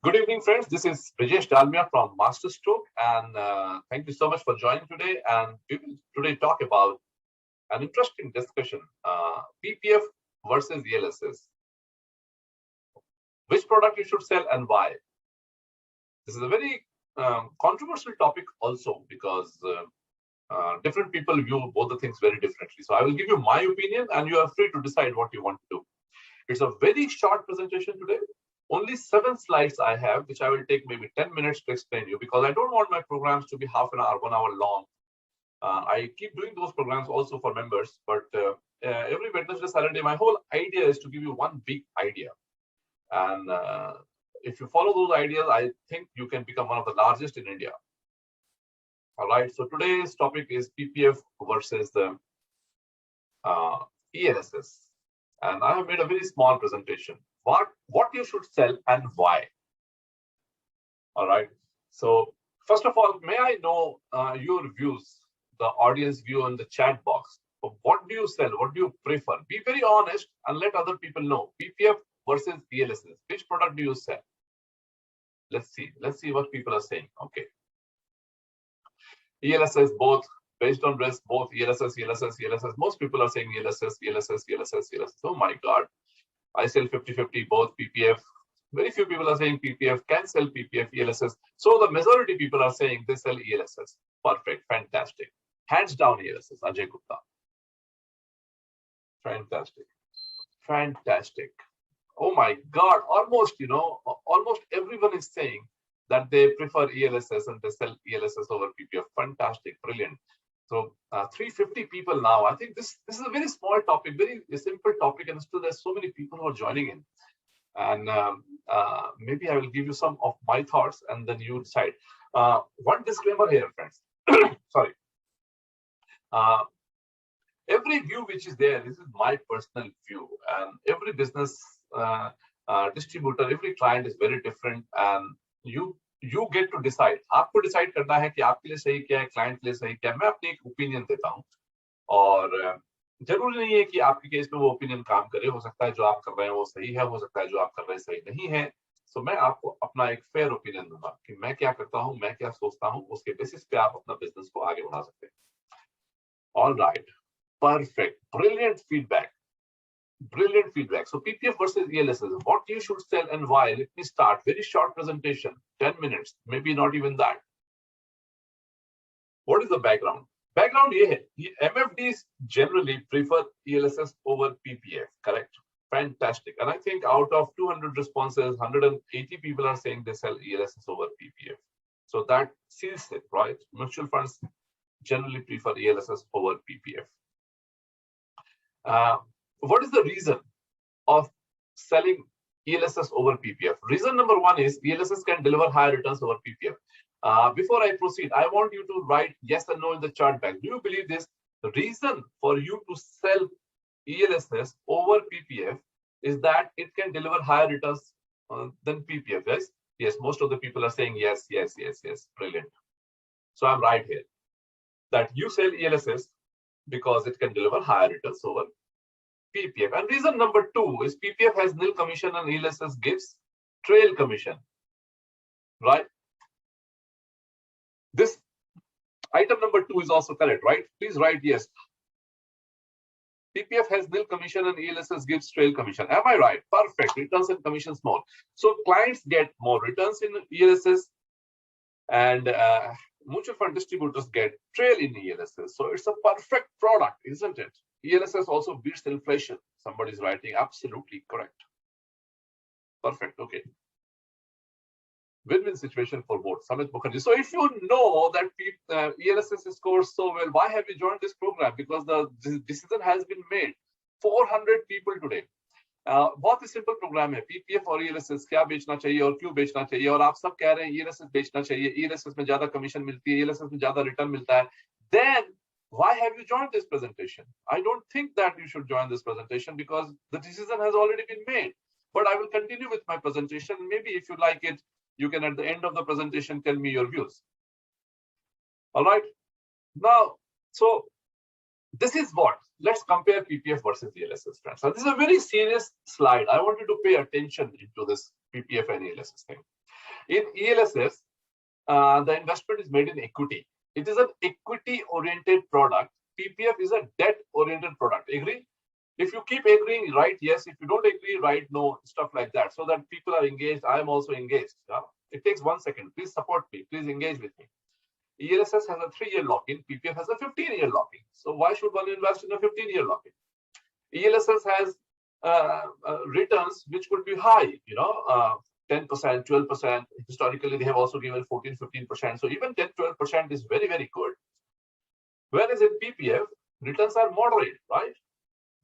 Good evening, friends. This is Brijesh Dalmia from Masterstroke, and thank you so much for joining today. And we will today talk about an interesting discussion: PPF versus ELSS. Which product you should sell and why? This is a very controversial topic also because different people view both the things very differently. So I will give you my opinion, and you are free to decide what you want to do. It's a very short presentation today. Only 7 slides I have, which I will take maybe 10 minutes to explain you, because I don't want my programs to be half an hour, 1 hour long. I keep doing those programs also for members, but every Wednesday, Saturday, my whole idea is to give you one big idea. And if you follow those ideas, I think you can become one of the largest in India. All right, so today's topic is PPF versus the ELSS. And I have made a very small presentation. What you should sell and why. All right. So first of all, may I know your views, the audience view in the chat box. What do you sell? What do you prefer? Be very honest and let other people know. PPF versus ELSS. Which product do you sell? Let's see. Let's see what people are saying. Okay. ELSS both. Based on risk, both ELSS. Most people are saying ELSS. Oh my God. I sell 50-50, both PPF. Very few people are saying PPF, can sell PPF, ELSS. So the majority people are saying they sell ELSS. Perfect, fantastic. Hands down ELSS, Ajay Gupta. Fantastic, fantastic. Oh my God, almost everyone is saying that they prefer ELSS and they sell ELSS over PPF. Fantastic, brilliant. So 350 people now. I think this is a very small topic, very simple topic, and still there's so many people who are joining in. And maybe I will give you some of my thoughts, and then you decide. One disclaimer here, friends. Sorry. Every view which is there, this is my personal view, and every business distributor, every client is very different, and you get to decide. आपको decide करना है कि आपके लिए सही क्या है, client के लिए सही क्या है. मैं अपनी एक opinion देता हूँ, और जरूरी नहीं है कि आपके केस में वो opinion काम करे. हो सकता है जो आप कर रहे हैं वो सही है, हो सकता है जो आप कर रहे हैं सही नहीं है. So मैं आपको अपना एक fair opinion दूंगा कि मैं क्या करता हूँ, मैं क्या सोचता हूँ, उसके basis पे आप अपना business को आगे बढ़ा सकते हैं. All right, perfect, brilliant feedback. Brilliant feedback. So PPF versus ELSS, what you should sell and why. Let me start. Very short presentation, 10 minutes, maybe not even that. What is the background? Background ye hai, MFDs generally prefer ELSS over PPF, correct? Fantastic. And I think out of 200 responses, 180 people are saying they sell ELSS over PPF. So that seals it, right? Mutual funds generally prefer ELSS over PPF. What is the reason of selling ELSS over PPF? Reason number one is ELSS can deliver higher returns over PPF. Before I proceed, I want you to write yes and no in the chat box. Do you believe this? The reason for you to sell ELSS over PPF is that it can deliver higher returns than PPF. Yes? Yes, most of the people are saying yes. Brilliant. So I'm right here. That you sell ELSS because it can deliver higher returns over PPF. And reason number 2 is PPF has nil commission and ELSS gives trail commission, right? This item number 2 is also correct, right? Please write yes. PPF has nil commission and ELSS gives trail commission. Am I right? Perfect. Returns and commissions more. So clients get more returns in ELSS, and mutual fund distributors get trail in ELSS. So it's a perfect product, isn't it? ELSS also beats inflation. Somebody's writing absolutely correct. Perfect. Okay. Win-win situation for both. Samit Mukherjee. So if you know that ELSS scores so well, why have you joined this program? Because the decision has been made. 400 people today. बहुत ही simple programme है. PPF और ELSS क्या बेचना चाहिए और क्यों बेचना चाहिए, और आप सब कह रहे हैं ELSS बेचना चाहिए, ELSS में ज्यादा कमीशन मिलती है, ELSS में ज्यादा रिटर्न मिलता है. Then why have you joined this presentation? I don't think that you should join this presentation because the decision has already been made. But I will continue with my presentation. Maybe if you like it, you can at the end of the presentation tell me your views. All right. Now, so this is what. Let's compare PPF versus ELSS, friends. So this is a very serious slide. I want you to pay attention into this PPF and ELSS thing. In ELSS, the investment is made in equity. It is an equity-oriented product. PPF is a debt-oriented product. Agree? If you keep agreeing, right, yes. If you don't agree, right, no, stuff like that. So that people are engaged. I am also engaged. Yeah? It takes 1 second. Please support me. Please engage with me. ELSS has a 3-year lock-in. PPF has a 15-year lock-in. So why should one invest in a 15-year lock-in? ELSS has returns which could be high, 10%, 12%. Historically, they have also given 14, 15%. So even 10, 12% is very, very good. Whereas in PPF, returns are moderate, right?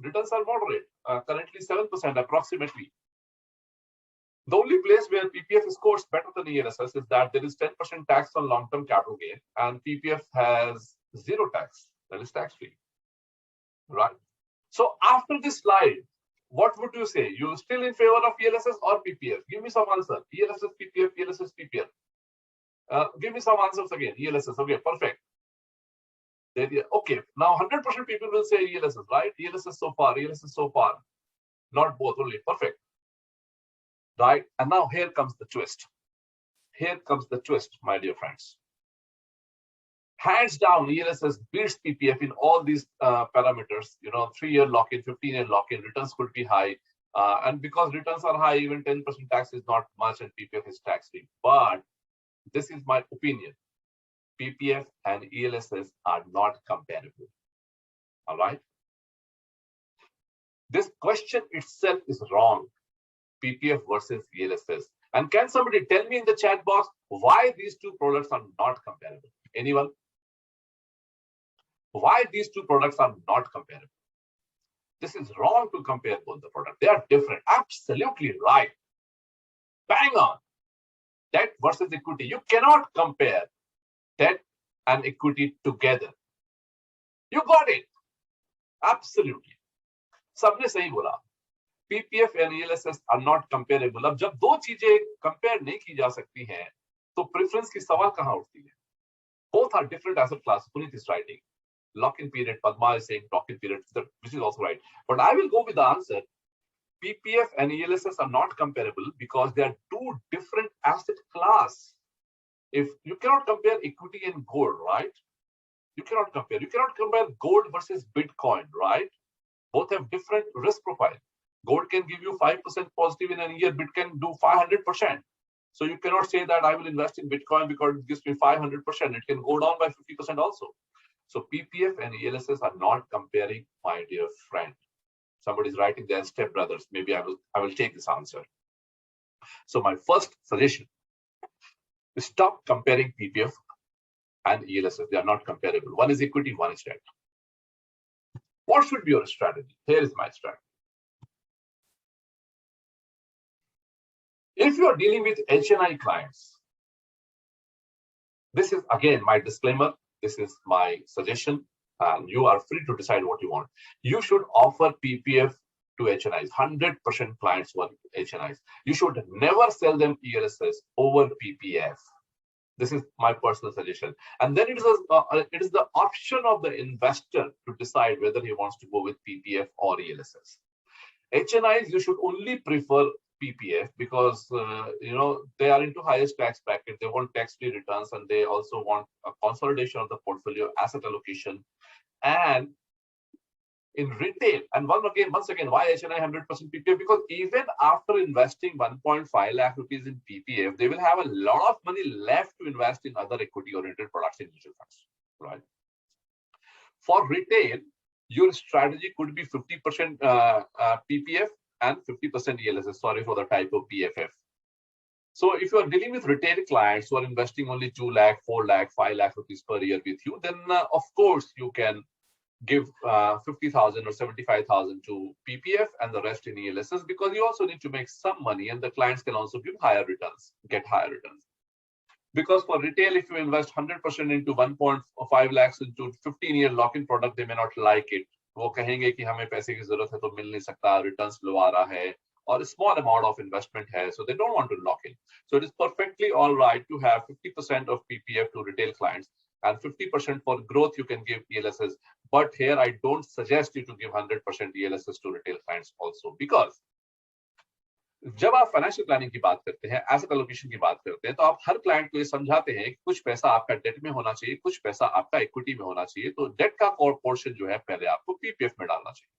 Returns are moderate, currently 7% approximately. The only place where PPF scores better than ELSS is that there is 10% tax on long-term capital gain, and PPF has 0 tax, that is tax-free, right? So after this slide, what would you say? You still in favor of ELSS or PPF? Give me some answer. ELSS, PPF, ELSS, PPF. Give me some answers again. ELSS, okay, perfect. Okay, now 100% people will say ELSS, right? ELSS so far, ELSS so far. Not both, only, perfect. Right, and now here comes the twist. Here comes the twist, my dear friends. Hands down, ELSS beats PPF in all these parameters. 3-year lock-in, 15-year lock-in, returns could be high. And because returns are high, even 10% tax is not much and PPF is tax-free. But this is my opinion. PPF and ELSS are not comparable. All right? This question itself is wrong. PPF versus ELSS. And can somebody tell me in the chat box why these two products are not comparable? Anyone? Why these two products are not comparable? This is wrong to compare both the products. They are different. Absolutely right. Bang on. Debt versus equity. You cannot compare debt and equity together. You got it. Absolutely. सबने सही बोला. PPF and ELSS are not comparable. अब जब दो चीजें compare नहीं की जा सकती हैं, तो प्रेफरेंस की सवाल कहां उठती है? Both are different asset classes. Puneet is writing. Lock-in period. Padma is saying lock-in period, which is also right. But I will go with the answer. PPF and ELSS are not comparable because they are two different asset class. If you cannot compare equity and gold, right? You cannot compare. You cannot compare gold versus Bitcoin, right? Both have different risk profile. Gold can give you 5% positive in a year. Bitcoin can do 500%. So you cannot say that I will invest in Bitcoin because it gives me 500%. It can go down by 50% also. So PPF and ELSS are not comparing, my dear friend. Somebody is writing their stepbrothers. Maybe I will take this answer. So my first suggestion is stop comparing PPF and ELSS. They are not comparable. One is equity, one is debt. What should be your strategy? Here is my strategy. If you are dealing with HNI clients, this is again my disclaimer. This is my suggestion, and you are free to decide what you want. You should offer PPF to HNIs, 100% clients who are HNIs. You should never sell them ELSS over PPF. This is my personal suggestion. And then it is the option of the investor to decide whether he wants to go with PPF or ELSS. HNIs, you should only prefer PPF because they are into highest tax bracket. They want tax-free returns, and they also want a consolidation of the portfolio, asset allocation, and in retail. And once again, why HNI 100% PPF? Because even after investing 1.5 lakh rupees in PPF, they will have a lot of money left to invest in other equity-oriented products in mutual funds, right? For retail, your strategy could be 50% PPF and 50% ELSS. Sorry for the typo, PFF. So if you are dealing with retail clients who are investing only 2 lakh, 4 lakh, 5 lakh rupees per year with you, then of course you can give 50,000 or 75,000 to PPF and the rest in ELSS, because you also need to make some money, and the clients can also give higher returns, get higher returns. Because for retail, if you invest 100% into 1.5 lakhs into 15-year lock-in product, they may not like it. वो कहेंगे कि हमें पैसे की जरूरत है तो मिल नहीं सकता, returns लो आ रहा है, or a small amount of investment है, so they don't want to lock in. So it is perfectly all right to have 50% of PPF to retail clients and 50% for growth you can give ELSS. But here I don't suggest you to give 100% ELSS to retail clients also, because जब आप financial planning की बात करते हैं, asset allocation की बात करते हैं, तो आप हर क्लाइंट को ये समझाते हैं कि कुछ पैसा आपका डेट में होना चाहिए, कुछ पैसा आपका इक्विटी में होना चाहिए। तो डेट का पोर्शन जो है पहले आपको पीपीएफ में डालना चाहिए।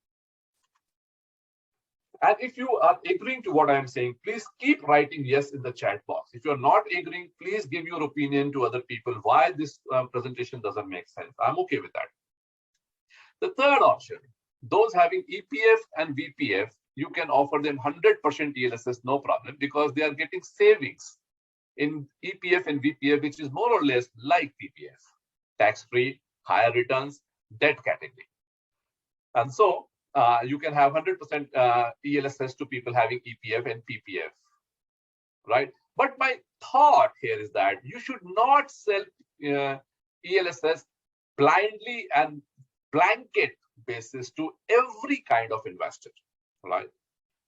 And if you are agreeing to what I am saying, please keep writing yes in the chat box. If you're not agreeing, please give your opinion to other people why this presentation doesn't make sense. I'm okay with that. The third option, those having EPF and VPF, you can offer them 100% ELSS, no problem, because they are getting savings in EPF and VPF, which is more or less like PPF, tax-free, higher returns, debt category. And so you can have 100% ELSS to people having EPF and PPF, right? But my thought here is that you should not sell ELSS blindly and blanket basis to every kind of investor, right?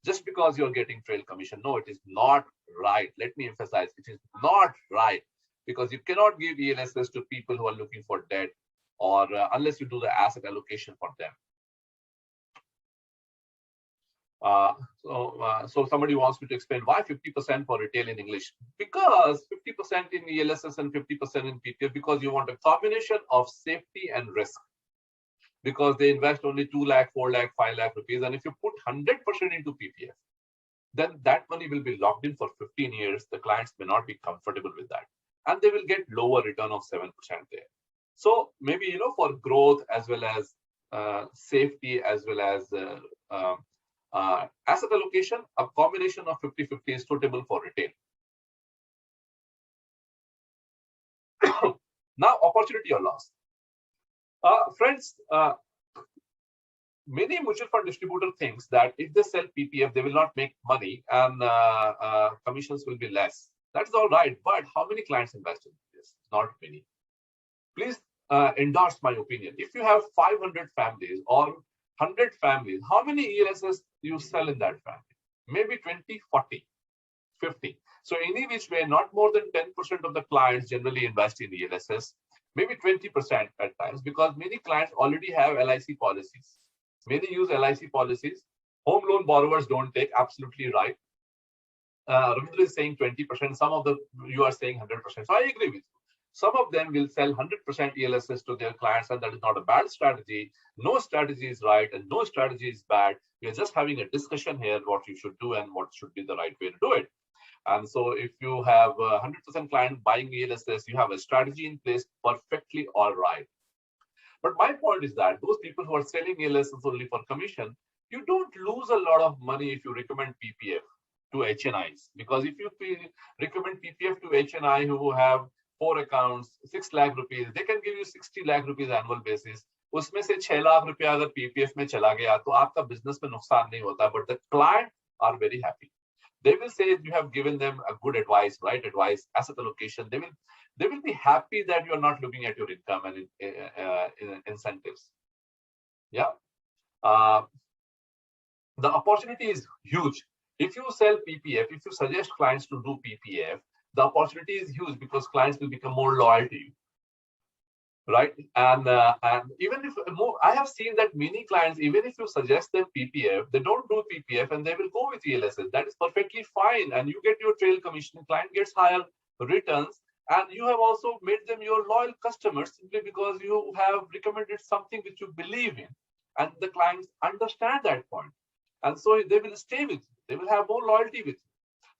Just because you're getting trail commission. No, it is not right. Let me emphasize, it is not right, because you cannot give ELSS to people who are looking for debt, or unless you do the asset allocation for them. So somebody wants me to explain why 50% for retail in English. Because 50% in ELSS and 50% in PPF, because you want a combination of safety and risk. Because they invest only 2 lakh, 4 lakh, 5 lakh rupees. And if you put 100% into PPF, then that money will be locked in for 15 years. The clients may not be comfortable with that. And they will get lower return of 7% there. So maybe, you know, for growth as well as safety as well as asset allocation, a combination of 50-50 is suitable for retail. Now, opportunity or loss. Friends, many mutual fund distributor thinks that if they sell PPF, they will not make money and commissions will be less. That's all right, but how many clients invest in this? Not many. Please endorse my opinion. If you have 500 families or 100 families, how many ELSS you sell in that family? Maybe 20, 40, 50. So any which way, not more than 10% of the clients generally invest in ELSS, maybe 20% at times, because many clients already have LIC policies. Many use LIC policies. Home loan borrowers don't take, absolutely right. Ravindra is saying 20%, some of the, you are saying 100%. So I agree with you. Some of them will sell 100% ELSS to their clients, and that is not a bad strategy. No strategy is right and no strategy is bad. We are just having a discussion here what you should do and what should be the right way to do it. And so if you have 100% client buying ELSS, you have a strategy in place, perfectly all right. But my point is that those people who are selling ELSS only for commission, you don't lose a lot of money if you recommend PPF to HNIs. Because if you recommend PPF to HNI who have 4 accounts, 6 lakh rupees, they can give you 60 lakh rupees annual basis. उसमें से 6 लाख रुपया अगर PPF में चला गया तो आपका business में नुकसान नहीं होता, but the client are very happy. They will say you have given them a good advice, right advice, asset allocation. They will be happy that you are not looking at your income and incentives. Yeah. The opportunity is huge. If you sell PPF, if you suggest clients to do PPF, the opportunity is huge because clients will become more loyal to you, right? And even if I have seen that many clients, even if you suggest them PPF, they don't do PPF and they will go with ELSS. That is perfectly fine, and you get your trail commission. Client gets higher returns, and you have also made them your loyal customers simply because you have recommended something which you believe in, and the clients understand that point, and so they will stay with you. They will have more loyalty with you.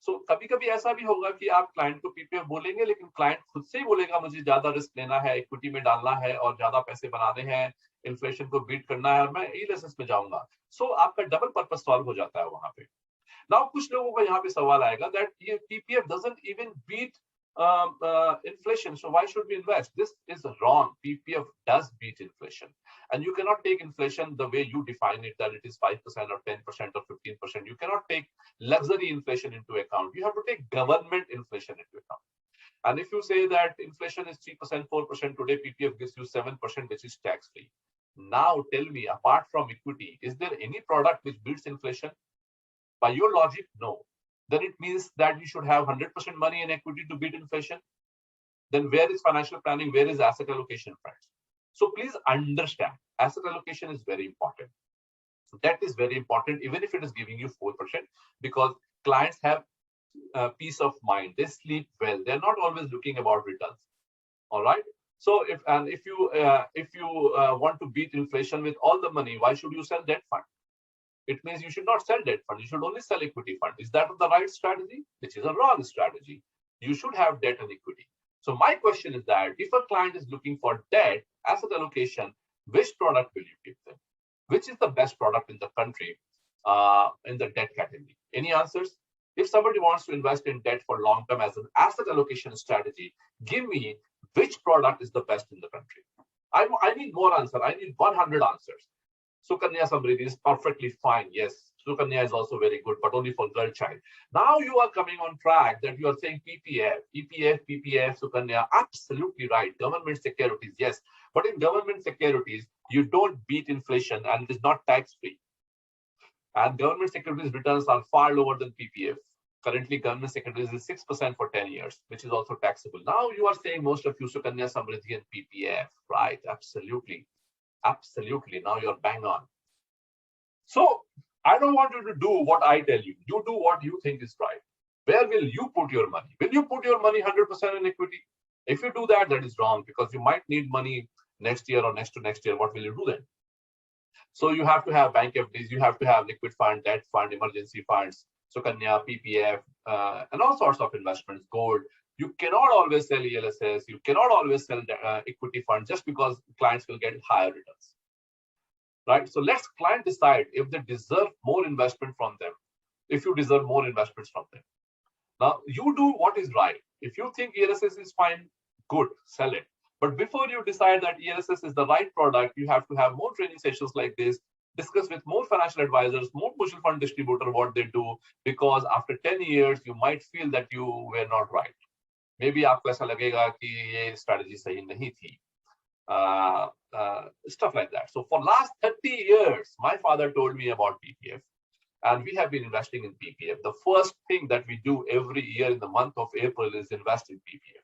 So कभी-कभी ऐसा भी होगा कि आप client को PPF बोलेंगे, लेकिन client खुद से ही बोलेगा मुझे ज्यादा रिस्क लेना है, इक्विटी में डालना है और ज्यादा पैसे बनाने हैं, इन्फ्लेशन को बीट करना है और मैं ELSS में जाऊंगा. सो आपका डबल पर्पस सॉल्व हो जाता है वहां पे. नाउ कुछ लोगों का यहाँ पे सवाल आएगा दैट ये PPF doesn't even beat inflation, so why should we invest? This is wrong. PPF does beat inflation, and you cannot take inflation the way you define it, that it is 5% or 10% or 15%. You cannot take luxury inflation into account. You have to take government inflation into account. And if you say that inflation is 3%, 4%, today PPF gives you 7%, which is tax free. Now tell me, apart from equity, is there any product which beats inflation? By your logic, no. Then it means that you should have 100% money in equity to beat inflation. Then where is financial planning? Where is asset allocation, friends? So please understand, asset allocation is very important. That is very important, even if it is giving you 4%, because clients have peace of mind. They sleep well. They're not always looking about returns. All right. So if you want to beat inflation with all the money, why should you sell debt fund? It means you should not sell debt fund. You should only sell equity fund. Is that the right strategy? Which is a wrong strategy. You should have debt and equity. So my question is that if a client is looking for debt asset allocation, which product will you give them? Which is the best product in the country in the debt category? Any answers? If somebody wants to invest in debt for long term as an asset allocation strategy, give me which product is the best in the country. I need more answer. I need 100 answers. Sukanya Samriddhi is perfectly fine. Yes, Sukanya is also very good, but only for girl child. Now you are coming on track that you are saying PPF, Sukanya, absolutely right. Government securities, yes. But in government securities, you don't beat inflation and it is not tax-free. And government securities returns are far lower than PPF. Currently, government securities is 6% for 10 years, which is also taxable. Now you are saying most of you Sukanya Samriddhi and PPF, right? Absolutely. Absolutely. Now you're bang on. So I don't want you to do what I tell you. You do what you think is right. Where will you put your money? Will you put your money 100% in equity? If you do that, that is wrong because you might need money next year or next to next year. What will you do then? So you have to have bank FDs, you have to have liquid fund, debt fund, emergency funds, Sukanya, PPF, and all sorts of investments, gold. You cannot always sell ELSS. You cannot always sell equity funds just because clients will get higher returns, right? So let's client decide if they deserve more investment from them, if you deserve more investments from them. Now, you do what is right. If you think ELSS is fine, good, sell it. But before you decide that ELSS is the right product, you have to have more training sessions like this, discuss with more financial advisors, more mutual fund distributor what they do, because after 10 years, you might feel that you were not right. Maybe आपको ऐसा लगेगा कि ये strategy सही नहीं थी. Stuff like that. So for last 30 years, my father told me about PPF. And we have been investing in PPF. The first thing that we do every year in the month of April is invest in PPF.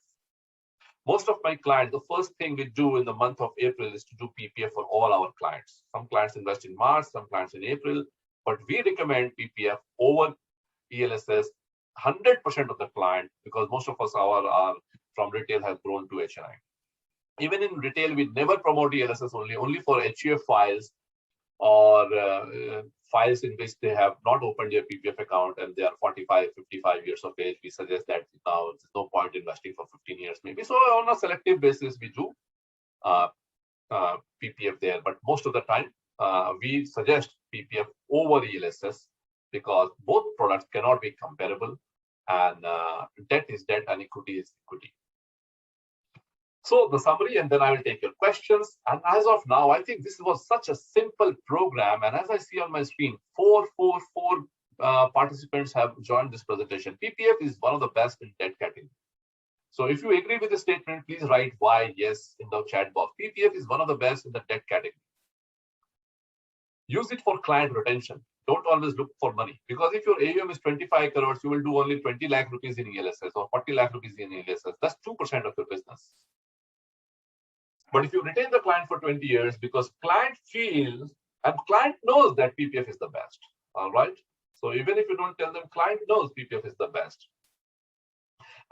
Most of my clients, the first thing we do in the month of April is to do PPF for all our clients. Some clients invest in March, some clients in April, but we recommend PPF over ELSS 100% of the client because most of us are from retail have grown to HNI. Even in retail, we never promote ELSS only for HUF files or files in which they have not opened their PPF account and they are 45, 55 years of age. We suggest that now there's no point investing for 15 years maybe. So on a selective basis, we do PPF there. But most of the time, we suggest PPF over ELSS because both products cannot be comparable and debt is debt and equity is equity. So the summary, and then I will take your questions. And as of now, I think this was such a simple program. And as I see on my screen, four participants have joined this presentation. PPF is one of the best in debt category. So if you agree with the statement, please write why yes in the chat box. PPF is one of the best in the debt category. Use it for client retention. Don't always look for money. Because if your AUM is 25 crores, you will do only 20 lakh rupees in ELSS or 40 lakh rupees in ELSS. That's 2% of your business. But if you retain the client for 20 years, because client feels and client knows that PPF is the best, all right? So even if you don't tell them, client knows PPF is the best.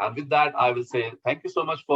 And with that, I will say thank you so much for